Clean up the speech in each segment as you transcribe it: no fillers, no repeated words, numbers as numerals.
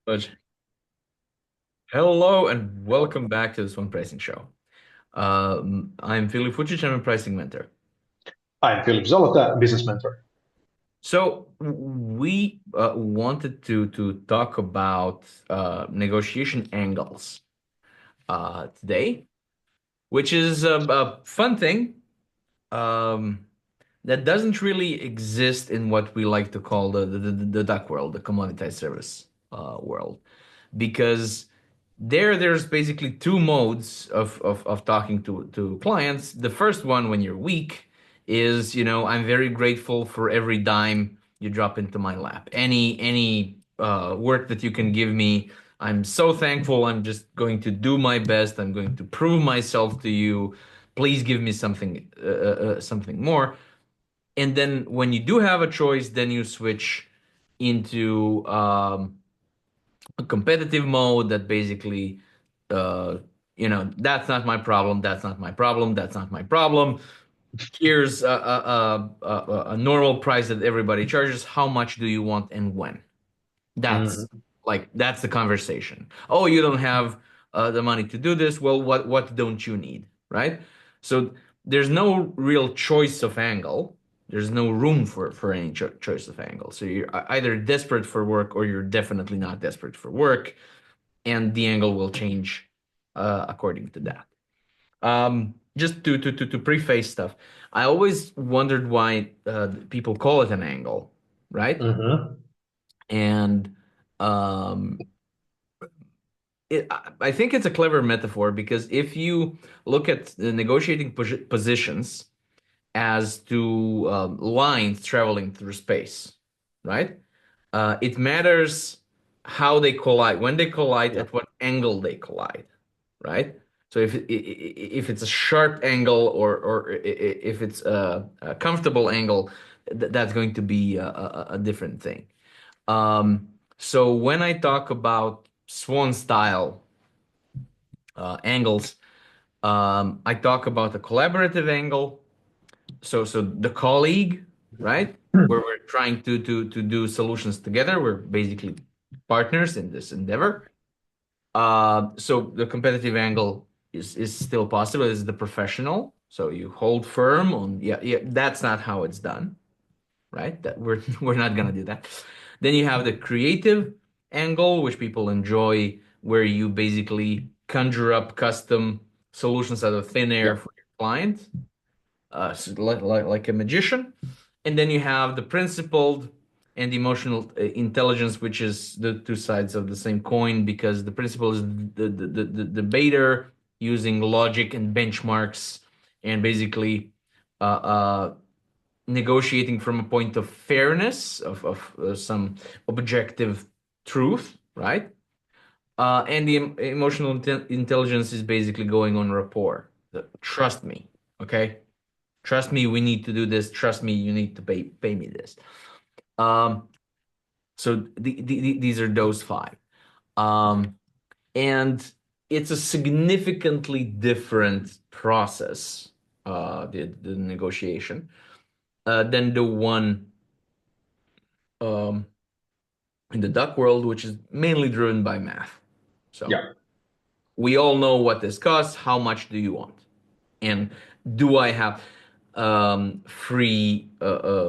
But hello and welcome back to the SWAN Pricing Show. I'm Filip Fucic, I'm a pricing mentor. I'm Philip Zolota, business mentor. So we wanted to talk about negotiation angles today, which is a fun thing um, that doesn't really exist in what we like to call the duck world, the commoditized service world, because there's basically two modes of talking to clients. The first one, when you're weak, is, I'm very grateful for every dime you drop into my lap. Any work that you can give me, I'm so thankful. I'm just going to do my best. I'm going to prove myself to you. Please give me something more. And then when you do have a choice, then you switch into a competitive mode that basically, uh, that's not my problem. That's not my problem. That's not my problem. Here's a normal price that everybody charges. How much do you want and when? That's Mhm. that's the conversation. Oh, you don't have the money to do this. Well, what don't you need, right? So there's no real choice of angle. There's no room for any choice of angle. So you're either desperate for work or you're definitely not desperate for work, and the angle will change according to that. Just to preface stuff, I always wondered why people call it an angle, right? Mhm. And um, I think it's a clever metaphor because if you look at the negotiating positions as to lines traveling through space, right? It matters how they collide, when they collide, Yeah. at what angle they collide, right? So if it's a sharp angle or if it's a comfortable angle, that's going to be a different thing. So when I talk about swan style angles, I talk about a collaborative angle. So the colleague, right? Where we're trying to do solutions together. We're basically partners in this endeavor. So the competitive angle is still possible. Is the professional. So you hold firm on, yeah. That's not how it's done, right? That we're not gonna do that. Then you have the creative angle, which people enjoy, where you basically conjure up custom solutions out of thin Yeah. air for your client, so like a magician. And then you have the principled and emotional intelligence, which is the two sides of the same coin, because the principle is the debater using logic and benchmarks and basically uh, negotiating from a point of fairness, of some objective truth, right? And the emotional intelligence is basically going on rapport. Trust me, okay? Trust me, we need to do this. Trust me, you need to pay me this. Um, so these are those five. Um, and it's a significantly different process, the negotiation, than the one um, in the duck world, which is mainly driven by math. So Yeah. we all know what this costs. How much do you want? And do I have free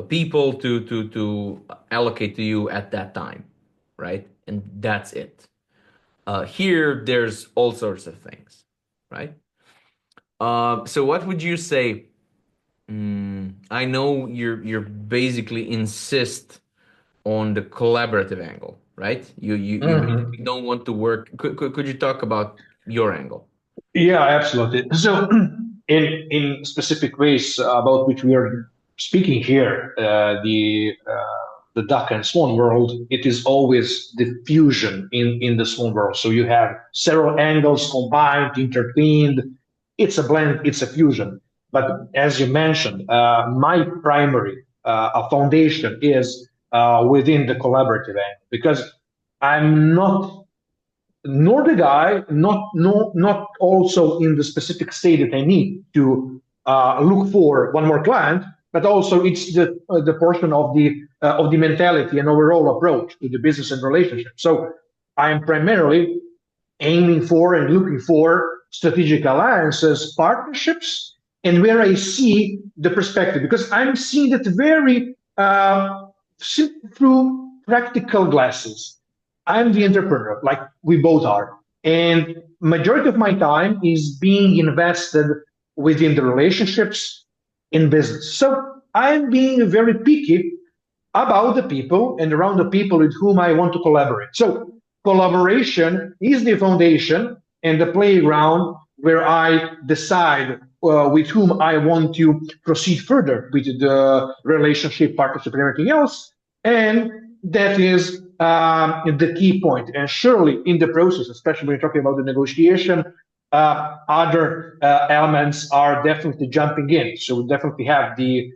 people to allocate to you at that time, right? And that's it. Here, there's all sorts of things, right? So what would you say? I know you're basically insist on the collaborative angle, right? You basically Mhm. don't want to work. Could you talk about your angle? Yeah, absolutely. So, in specific ways about which we are speaking here, the duck and swan world, it is always the fusion in the swan world. So you have several angles combined, intertwined. It's a blend. It's a fusion. But as you mentioned, my primary foundation is within the collaborative angle because I'm not nor the guy, not also in the specific state that I need to look for one more client, but also it's the portion of the mentality and overall approach to the business and relationship. So I am primarily aiming for and looking for strategic alliances, partnerships, and where I see the perspective, because I'm seeing it very through practical glasses. I'm the entrepreneur, like we both are, and majority of my time is being invested within the relationships in business. So I'm being very picky about the people and around the people with whom I want to collaborate. So collaboration is the foundation and the playground where I decide with whom I want to proceed further with the relationship, partnership, and everything else. And that is the key point. And surely in the process, especially when you're talking about the negotiation, other elements are definitely jumping in. So we definitely have the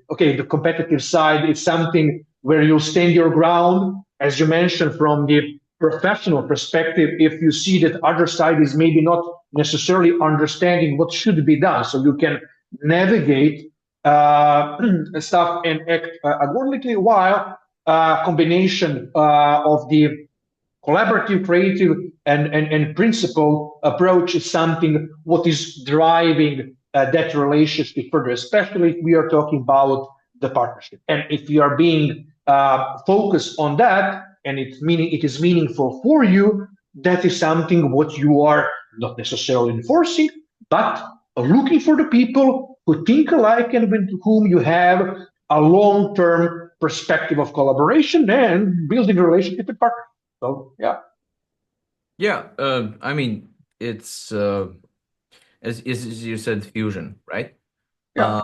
competitive side is something where you'll stand your ground, as you mentioned, from the professional perspective, if you see that other side is maybe not necessarily understanding what should be done. So you can navigate stuff and act accordingly, while combination of the collaborative, creative, and principle approach is something what is driving that relationship further, especially if we are talking about the partnership. And if you are being focused on that, and it is meaningful for you, that is something what you are not necessarily enforcing, but looking for the people who think alike and with whom you have a long-term perspective of collaboration and building a relationship with partners. So yeah, Yeah, I mean, it's as you said, fusion, right? Uh,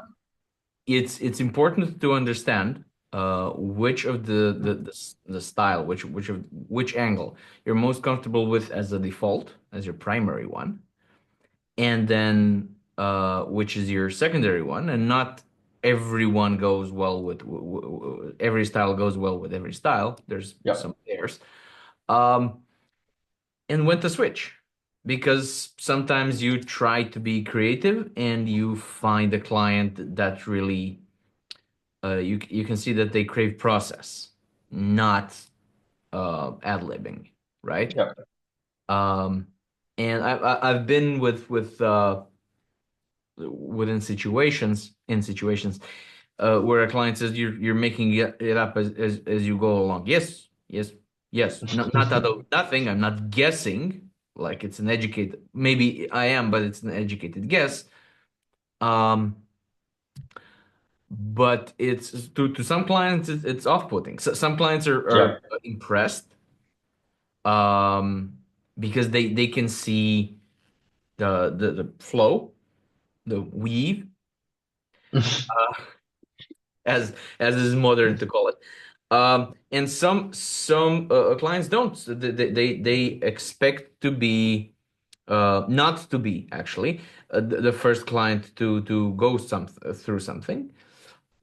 yeah, it's important to understand which of the style, which angle you're most comfortable with as a default, as your primary one, and then which is your secondary one, and not everyone goes well with every style goes well with every style. There's yeah, some pairs. Um, and when to switch. Because sometimes you try to be creative and you find a client that really you can see that they crave process, not ad-libbing, right? yeah. Um, and I've been with within situations where a client says you're making it up as you go along. Yes, yes, yes. Not out of nothing. I'm not guessing. Like it's an educated. Maybe I am, but it's an educated guess. Um, but it's to some clients it's off-putting. So some clients Yeah. are impressed um, because they can see the flow, the weave, uh, as is modern to call it. And some clients don't. So they expect to be not to be actually the first client to go through something.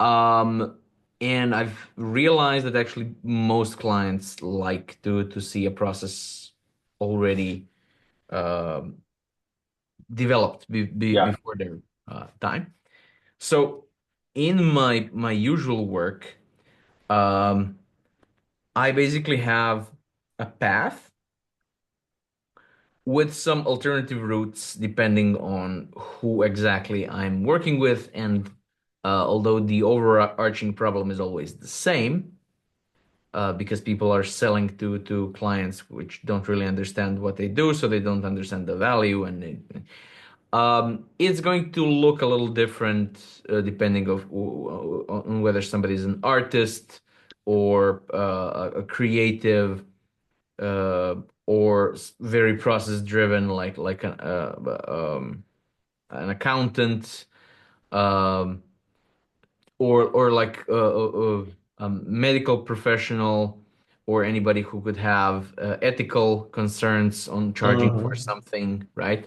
Um, and I've realized that actually most clients like to see a process already um developed Yeah. before their time. So in my usual work, um, I basically have a path with some alternative routes depending on who exactly I'm working with. And although the overarching problem is always the same, because people are selling to clients which don't really understand what they do, so they don't understand the value, and it's going to look a little different depending on whether somebody is an artist or a creative uh, or very process driven, like an accountant, um, or like a medical professional, or anybody who could have ethical concerns on charging for Mhm. something, right?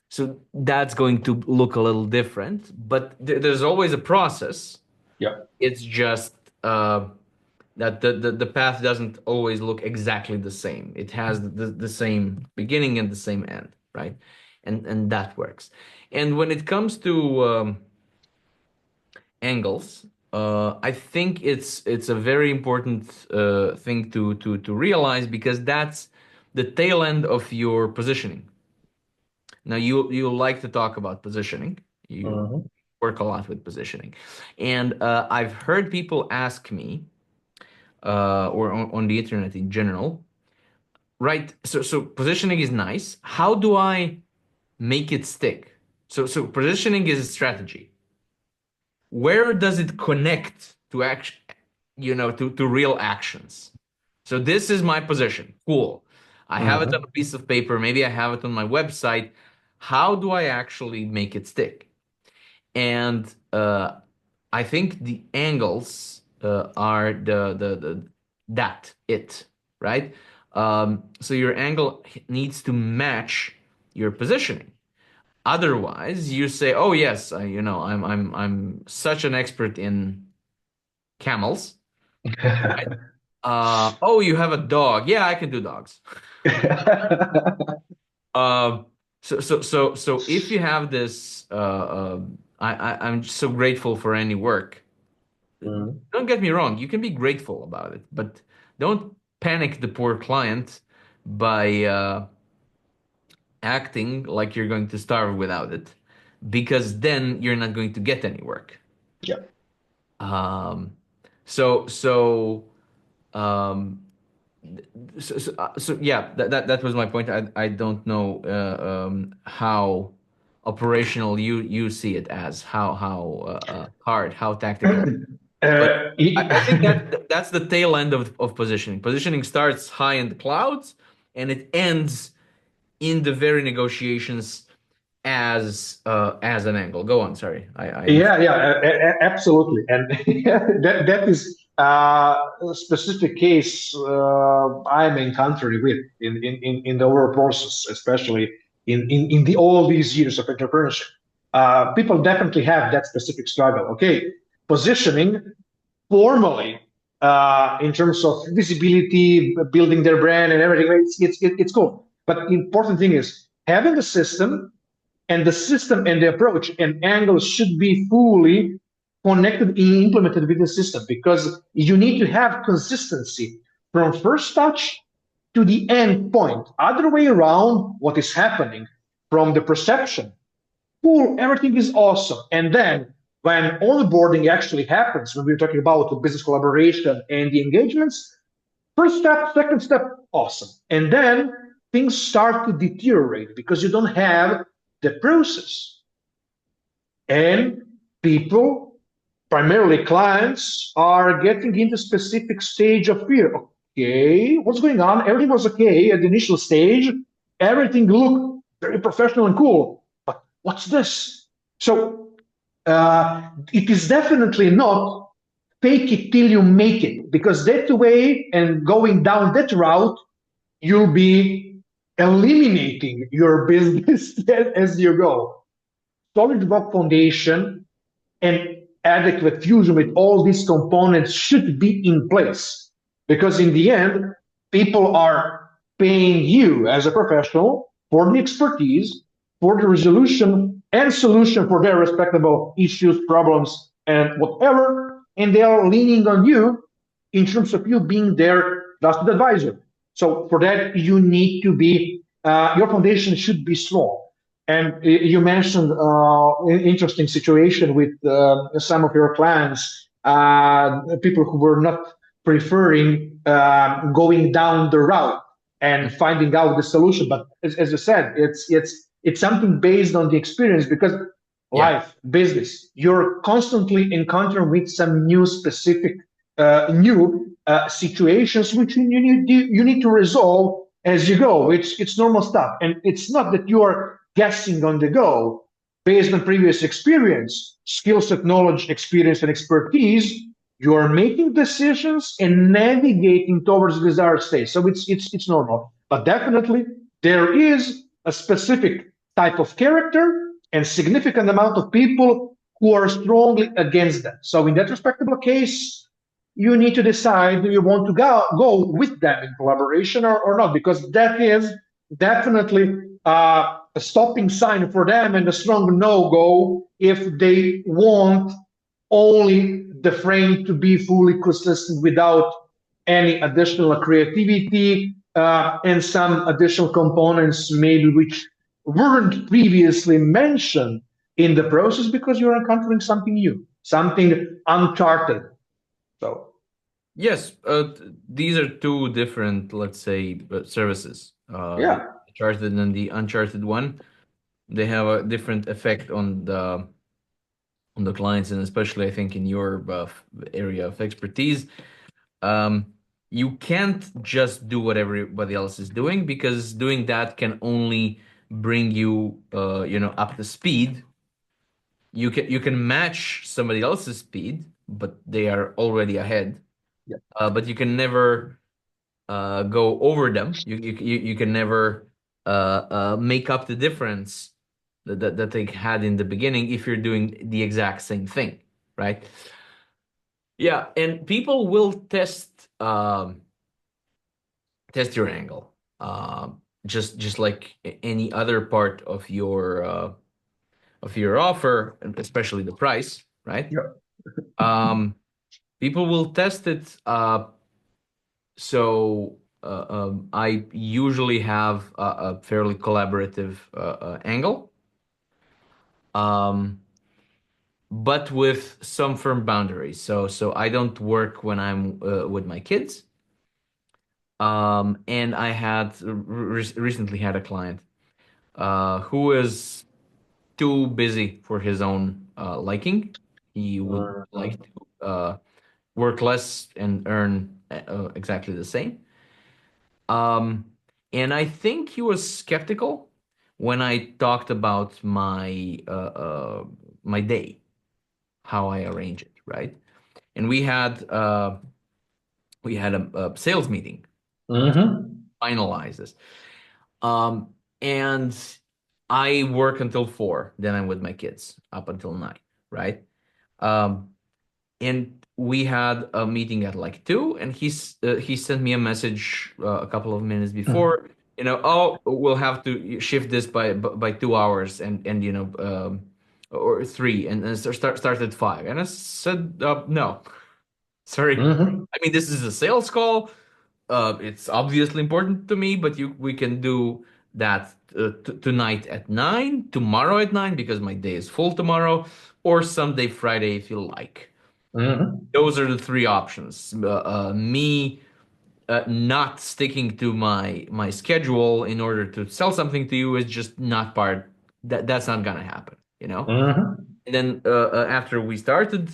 So that's going to look a little different, but there's always a process. Yeah. It's just that the path doesn't always look exactly the same. It has the same beginning and the same end, right? And that works. And when it comes to angles, I think it's a very important thing to realize because that's the tail end of your positioning. Now you like to talk about positioning. You Mhm. work a lot with positioning, and I've heard people ask me, or on the internet in general, right? So positioning is nice. How do I make it stick? So positioning is a strategy. Where does it connect to action, to real actions? So this is my position. Cool. I have it on Mhm. a piece of paper. Maybe I have it on my website. How do I actually make it stick? And I think the angles are the that it, right? So your angle needs to match your positioning. Otherwise, you say, "Oh yes, I'm such an expert in camels." Right? Oh, you have a dog. Yeah, I can do dogs. Um, so if you have this, I'm just so grateful for any work. Mhm. Don't get me wrong, you can be grateful about it, but don't panic the poor client by acting like you're going to starve without it, because then you're not going to get any work. Yeah. Um, so so um, so yeah, that was my point. I don't know how operational you see it as, how hard, how tactical. But I think that's the tail end of positioning. Positioning starts high in the clouds and it ends in the very negotiations as an angle. Go on, sorry. I Yeah, yeah, absolutely, and that is a specific case I'm encountering with in the overall process, especially in the all these years of entrepreneurship. People definitely have that specific struggle. Okay, positioning formally in terms of visibility, building their brand and everything. It's cool, but the important thing is having a system, and the system and the approach and angles should be fully connected and implemented with the system, because you need to have consistency from first touch to the end point. Other way around, what is happening from the perception, cool, everything is awesome. And then when onboarding actually happens, when we're talking about the business collaboration and the engagements, first step, second step, awesome. And then things start to deteriorate because you don't have the process. And people, primarily clients, are getting into specific stage of fear. Okay, what's going on? Everything was okay at the initial stage. Everything looked very professional and cool. But what's this? So it is definitely not fake it till you make it, because that way and going down that route, you'll be eliminating your business as you go. Solid rock foundation and adequate fusion with all these components should be in place, because in the end, people are paying you as a professional for the expertise, for the resolution and solution for their respectable issues, problems, and whatever, and they are leaning on you in terms of you being their trusted advisor. So for that, you need to be your foundation should be strong. And you mentioned an interesting situation with some of your clients, people who were not preferring going down the route and finding out the solution. But as you said, it's something based on the experience, because yeah. life, business, you're constantly encountering with some new specific, new situations which you need to resolve as you go. It's normal stuff, and it's not that you are guessing on the go based on previous experience, skill set, knowledge, experience, and expertise. You are making decisions and navigating towards the desired state. So it's normal, but definitely there is a specific type of character and significant amount of people who are strongly against that. So in that respectable case, you need to decide, do you want to go with them in collaboration or not, because that is definitely a stopping sign for them and a strong no-go if they want only the frame to be fully consistent without any additional creativity and some additional components maybe which weren't previously mentioned in the process because you're encountering something new, something uncharted. So Yes, these are two different, let's say, services. The yeah. charted and the uncharted one, they have a different effect on the clients, and especially I think in your area of expertise, um, you can't just do what everybody else is doing because doing that can only bring you, up to speed. You can match somebody else's speed, but they are already ahead. Yeah. But you can never go over them. You can never make up the difference that they had in the beginning if you're doing the exact same thing, right? Yeah, and people will test your angle, just like any other part of your offer, especially the price, right? Yeah. Um, People will test it. I usually have a fairly collaborative angle, um, but with some firm boundaries. So I don't work when I'm with my kids. And I had recently had a client who is too busy for his own liking. He would like Mhm. to work less and earn exactly the same. Um, and I think he was skeptical when I talked about my day, how I arrange it, right? And we had a sales meeting Mhm. finalize this. Um, and I work until 4, then I'm with my kids up until 9, right? Um, and we had a meeting at like 2, and he sent me a message a couple of minutes before, oh, we'll have to shift this by 2 hours, and or 3, and start at 5. And I said, no, sorry. Mhm. I mean, this is a sales call. It's obviously important to me, but you we can do that tonight at 9, tomorrow at 9 because my day is full tomorrow, or Sunday, Friday if you like. Mhm. Those are the three options. Me not sticking to my schedule in order to sell something to you is just not part. That's not gonna happen, you know. Mhm. And then after we started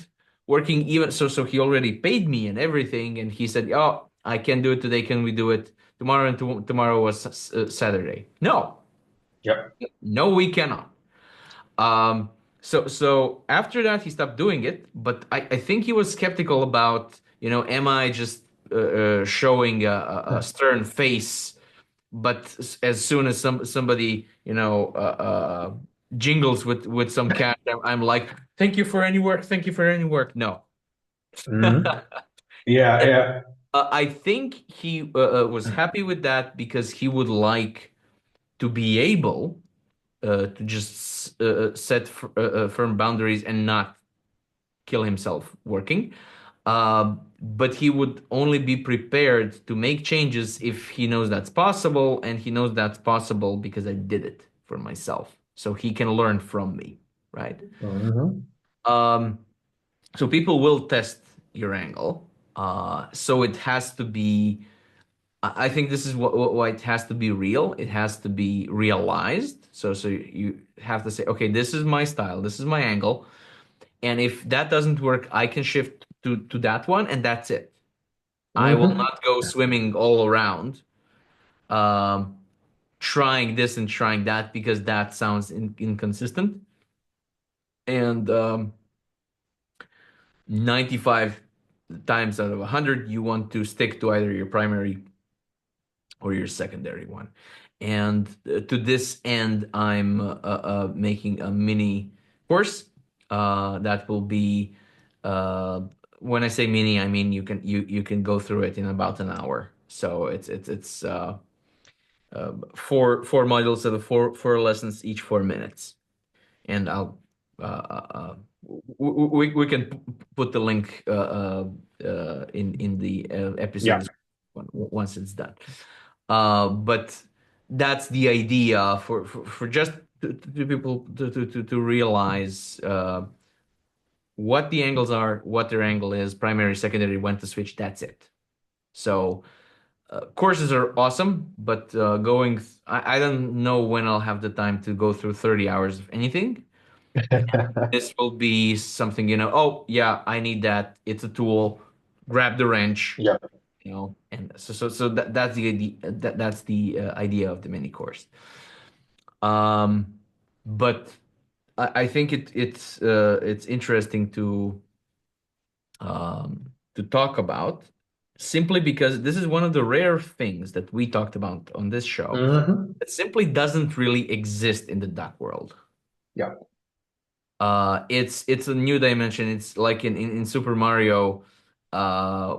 working, even so he already paid me and everything, and he said, "Oh, I can do it today. Can we do it tomorrow?" And tomorrow was Saturday. No, Yep. no, we cannot. Um, so after that, he stopped doing it. But I think he was skeptical about, am I just showing a stern face? But as soon as somebody, jingles with some cash, I'm like, thank you for any work, thank you for any work. No. Mhm. Yeah. And Yeah. I think he was happy with that because he would like to be able to just set firm boundaries and not kill himself working. But he would only be prepared to make changes if he knows that's possible, and he knows that's possible because I did it for myself. So he can learn from me, right? Mhm. Um, so people will test your angle. So it has to be. I think this is why it has to be real. It has to be realized. So you have to say, okay, this is my style, this is my angle, and if that doesn't work, I can shift to that one, and that's it. I will Mhm. not go swimming all around, um, trying this and trying that because that sounds inconsistent. And 95 times out of 100, you want to stick to either your primary or your secondary one. And to this end, I'm making a mini course that will be uh, when I say mini, I mean you can go through it in about an hour. So it's four modules of four lessons, each 4 minutes, and I'll we can put the link in the Yeah. episodes once it's done. But that's the idea for just to people to realize what the angles are, what their angle is, primary, secondary, when to switch. That's it. So courses are awesome, but I don't know when I'll have the time to go through 30 hours of anything. This will be something, oh yeah, I need that. It's a tool. Grab the wrench, Yeah. and so that's the idea. That's the idea of the mini course. Um, but I think it's interesting to talk about simply because this is one of the rare things that we talked about on this show Hmm. that simply doesn't really exist in the duck world. Yeah. It's a new dimension. It's like in Super Mario,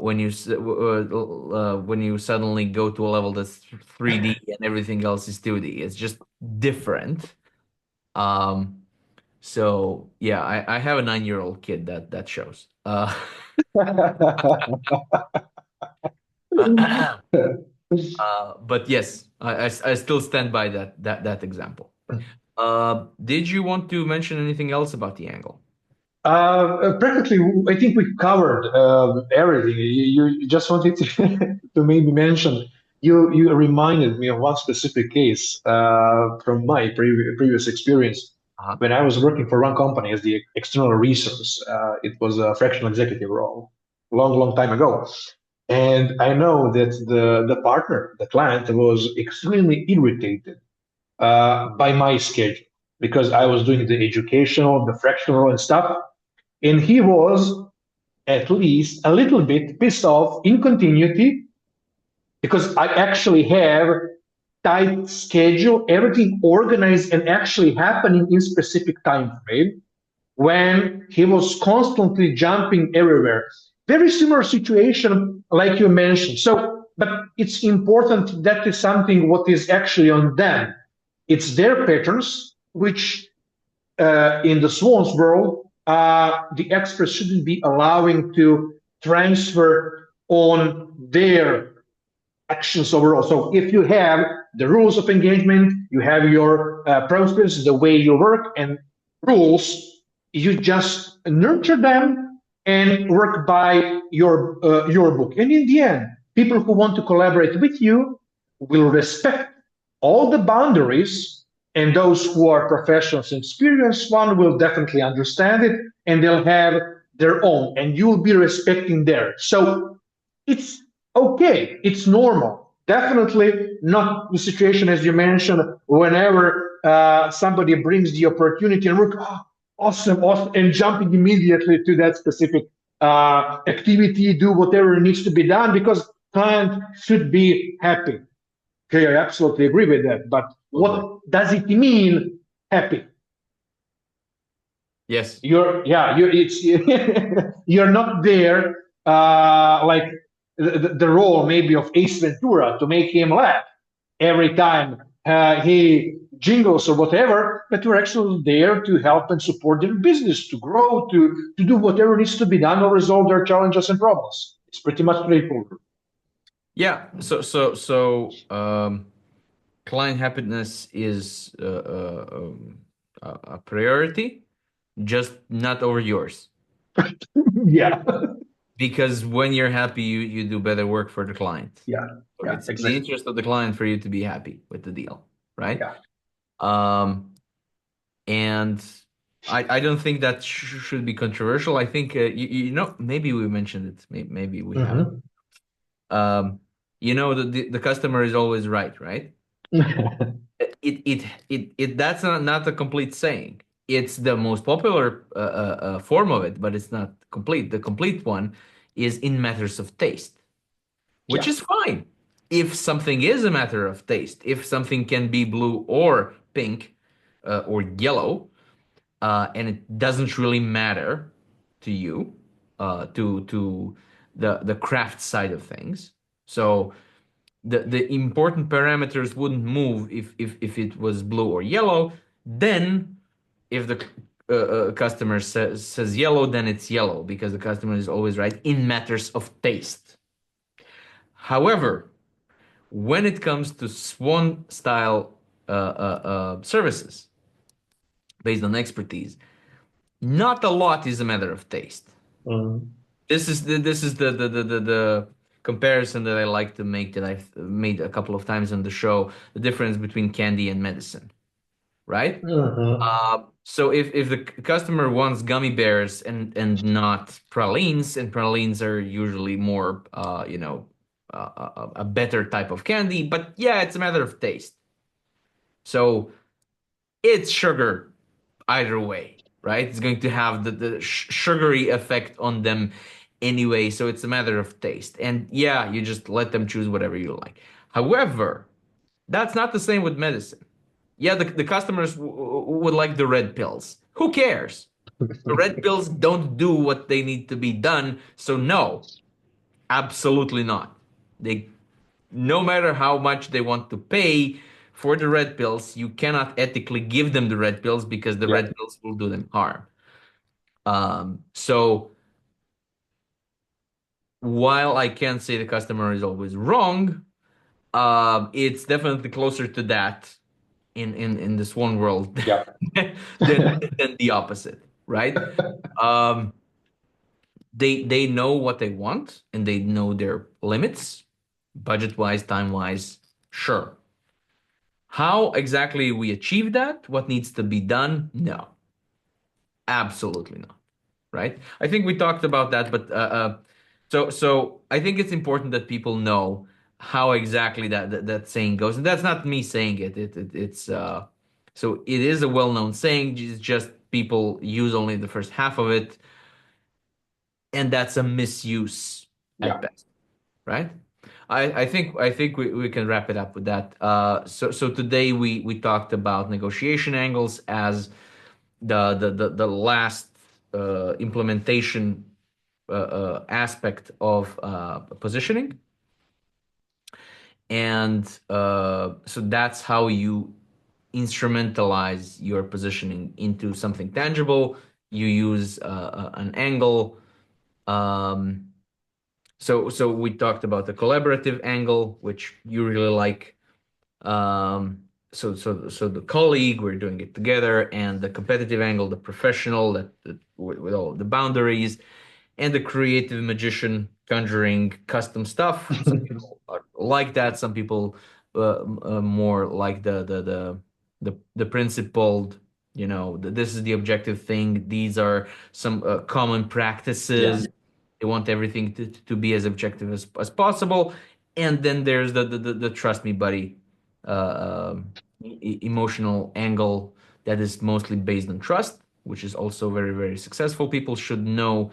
when you suddenly go to a level that's 3D and everything else is 2D. It's just different. Um, so yeah, I have a 9-year-old kid that shows. But yes, I still stand by that example. Did you want to mention anything else about the angle? Practically, I think we covered everything. You just wanted to, to maybe mention. You reminded me of one specific case from my previous experience Uh-huh. when I was working for one company as the external resource. It was a fractional executive role, long time ago, and I know that the partner, the client, was extremely irritated by my schedule because I was doing the educational, the fractional and stuff, and he was at least a little bit pissed off in continuity because I actually have tight schedule, everything organized and actually happening in specific time frame when he was constantly jumping everywhere. Very similar situation like you mentioned. So, but it's important that is something what is actually on them. It's their patterns, which in the Swans world, the experts shouldn't be allowing to transfer on their actions overall. So if you have the rules of engagement, you have your process, the way you work, and rules, you just nurture them and work by your book. And in the end, people who want to collaborate with you will respect all the boundaries, and those who are professionals and experienced one will definitely understand it, and they'll have their own, and you'll be respecting theirs. So it's okay, it's normal. Definitely not the situation as you mentioned, whenever somebody brings the opportunity and work, oh, awesome, awesome, and jumping immediately to that specific activity, do whatever needs to be done because client should be happy. Okay, I absolutely agree with that. But Absolutely. what does it mean happy? Yes. It's you're not there like the role maybe of Ace Ventura to make him laugh every time he jingles or whatever, but you're actually there to help and support their business to grow, to do whatever needs to be done or resolve their challenges and problems. It's pretty much straightforward. Yeah. So client happiness is a priority, just not over yours. Yeah, Because when you're happy, you do better work for the client. yeah, So yeah, it's in the exactly. interest of the client for you to be happy with the deal, right? Yeah. Um, and I don't think that should be controversial. I think maybe we mentioned it. Maybe we haven't. Hmm. Um, the customer is always right, right? It that's not a complete saying. It's the most popular form of it, but it's not complete. The complete one is in matters of taste, which Yeah, is fine. If something is a matter of taste, if something can be blue or pink or yellow, and it doesn't really matter to you, to the craft side of things. So the important parameters wouldn't move if it was blue or yellow. Then if the customer says yellow, then it's yellow because the customer is always right in matters of taste. However, when it comes to Swan style services based on expertise, not a lot is a matter of taste. Mm. This is the comparison that I like to make that I've made a couple of times on the show, the difference between candy and medicine, right? Mhm. So if the customer wants gummy bears and not pralines, and pralines are usually more a better type of candy, but yeah, it's a matter of taste. So it's sugar either way, right? It's going to have the sugary effect on them anyway, so it's a matter of taste. And yeah, you just let them choose whatever you like. However, that's not the same with medicine. Yeah, the customers would like the red pills. Who cares? The red pills don't do what they need to be done, so no, absolutely not. They no matter how much they want to pay for the red pills, you cannot ethically give them the red pills because the Yeah, red pills will do them harm. So while I can't say the customer is always wrong, it's definitely closer to that in this one world yeah, than the opposite, right? Um, they know what they want and they know their limits, budget wise, time wise, sure. How exactly we achieve that? What needs to be done? No, absolutely not. Right? I think we talked about that, but so I think it's important that people know how exactly that saying goes, and that's not me saying it. It's so it is a well-known saying. It's just people use only the first half of it, and that's a misuse at yeah, best, right? I think we can wrap it up with that. So today we talked about negotiation angles as the last implementation aspect of positioning, and so that's how you instrumentalize your positioning into something tangible. You use an angle. Um, so we talked about the collaborative angle, which you really like. So the colleague, we're doing it together, and the competitive angle, the professional, that with all the boundaries, and the creative magician conjuring custom stuff. Some people are like that. Some people more like the principled. This is the objective thing. These are some common yeah, practices. They want everything to be as objective as possible. And then there's the trust me, buddy, emotional angle that is mostly based on trust, which is also very, very successful. People should know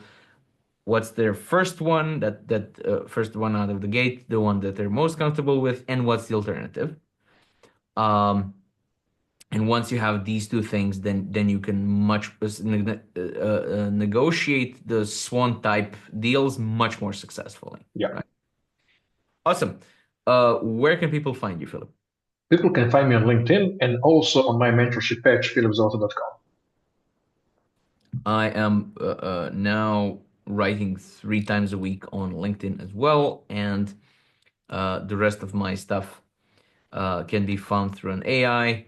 what's their first one, that first one out of the gate, the one that they're most comfortable with, and what's the alternative. Um, and once you have these two things, then you can negotiate the Swan type deals much more successfully. yeah. Right? Awesome. Where can people find you, Philip? People can find me on LinkedIn and also on my mentorship page, philipsauto.com. I am now writing 3 times a week on LinkedIn as well, and the rest of my stuff can be found through an AI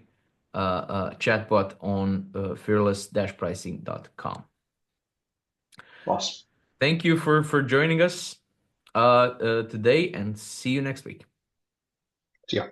chatbot on fearless-pricing.com. Thank you for joining us today, and see you next week. See ya.